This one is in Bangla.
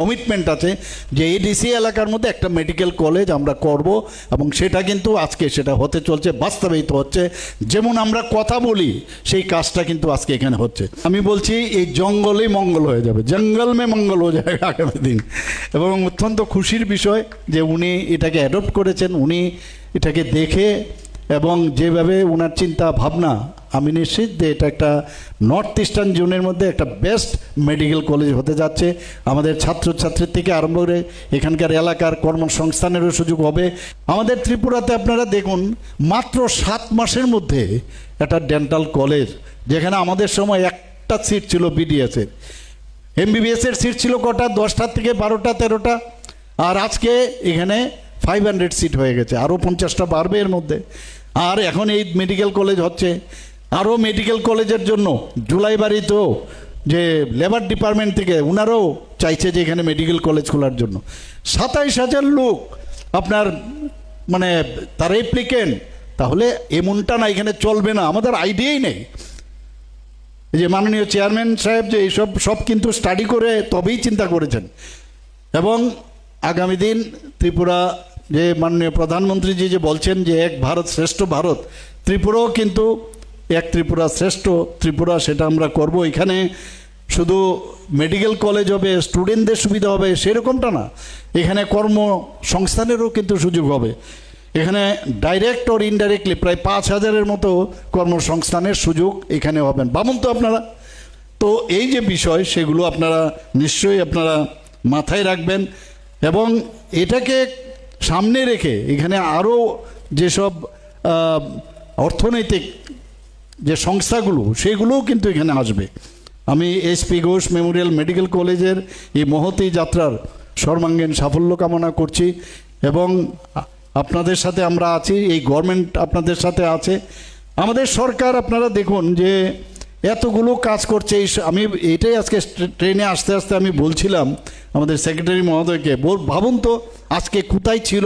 কমিটমেন্ট আছে যে এই ডিসি এলাকার মধ্যে একটা মেডিকেল কলেজ আমরা করব এবং সেটা কিন্তু আজকে সেটা হতে চলছে, বাস্তবায়িত হচ্ছে। যেমন আমরা কথা বলি সেই কাজটা কিন্তু আজকে এখানে হচ্ছে। আমি বলছি এই জঙ্গলেই মঙ্গল হয়ে যাবে, জঙ্গল মে মঙ্গল হয়ে যাবে আগামী দিন। এবং অত্যন্ত খুশির বিষয় যে উনি এটাকে অ্যাডপ্ট করেছেন, উনি এটাকে দেখে এবং যেভাবে ওনার চিন্তা ভাবনা, আমি নিশ্চিত যে এটা একটা নর্থ ইস্টার্ন জোনের মধ্যে একটা বেস্ট মেডিকেল কলেজ হতে যাচ্ছে। আমাদের ছাত্রছাত্রীর থেকে আরম্ভ করে এখানকার এলাকার কর্মসংস্থানেরও সুযোগ হবে। আমাদের ত্রিপুরাতে আপনারা দেখুন মাত্র 7 মাসের মধ্যে একটা ডেন্টাল কলেজ, যেখানে আমাদের সময় একটা সিট ছিল বিডিএসের, এমবিবিএসের সিট ছিল কটা, 10টা থেকে 12টা 13টা, আর আজকে এখানে 500 সিট হয়ে গেছে, আরও 50টা বাড়বে এর মধ্যে। আর এখন এই মেডিকেল কলেজ হচ্ছে, আরও মেডিকেল কলেজের জন্য জুলাইবাড়িতেও যে লেবার ডিপার্টমেন্ট থেকে ওনারাও চাইছে যে এখানে মেডিকেল কলেজ খোলার জন্য। 27,000 লোক আপনার মানে তার অ্যাপ্লিকেন্ট, তাহলে এমনটা না এখানে চলবে না, আমাদের আইডিয়াই নেই। এই যে মাননীয় চেয়ারম্যান সাহেব যে এইসব সব কিন্তু স্টাডি করে তবেই চিন্তা করেছেন। এবং আগামী দিন ত্রিপুরা যে মাননীয় প্রধানমন্ত্রীজি যে বলছেন যে এক ভারত শ্রেষ্ঠ ভারত, ত্রিপুরাও কিন্তু এক ত্রিপুরা শ্রেষ্ঠ ত্রিপুরা, সেটা আমরা করব। এখানে শুধু মেডিকেল কলেজ হবে, স্টুডেন্টদের সুবিধা হবে সেরকমটা না, এখানে কর্মসংস্থানেরও কিন্তু সুযোগ হবে। এখানে ডাইরেক্ট ওর ইনডাইরেক্টলি প্রায় 5,000-এর মতো কর্মসংস্থানের সুযোগ এখানে হবেন। ভাবুন তো আপনারা, তো এই যে বিষয় সেগুলো আপনারা নিশ্চয়ই আপনারা মাথায় রাখবেন এবং এটাকে সামনে রেখে এখানে আরও যেসব অর্থনৈতিক যে সংস্থাগুলো সেগুলোও কিন্তু এখানে আসবে। আমি এসপি ঘোষ মেমোরিয়াল মেডিকেল কলেজের এই মহতী যাত্রার সর্বাঙ্গীন সাফল্য কামনা করছি এবং আপনাদের সাথে আমরা আছি, এই গভর্নমেন্ট আপনাদের সাথে আছে। আমাদের সরকার আপনারা দেখুন যে এতগুলো কাজ করছে। আমি এটাই আজকে ট্রেনে আসতে আসতে আমি বলছিলাম আমাদের সেক্রেটারি মহোদয়কে, ভাবুন তো আজকে কোথায় ছিল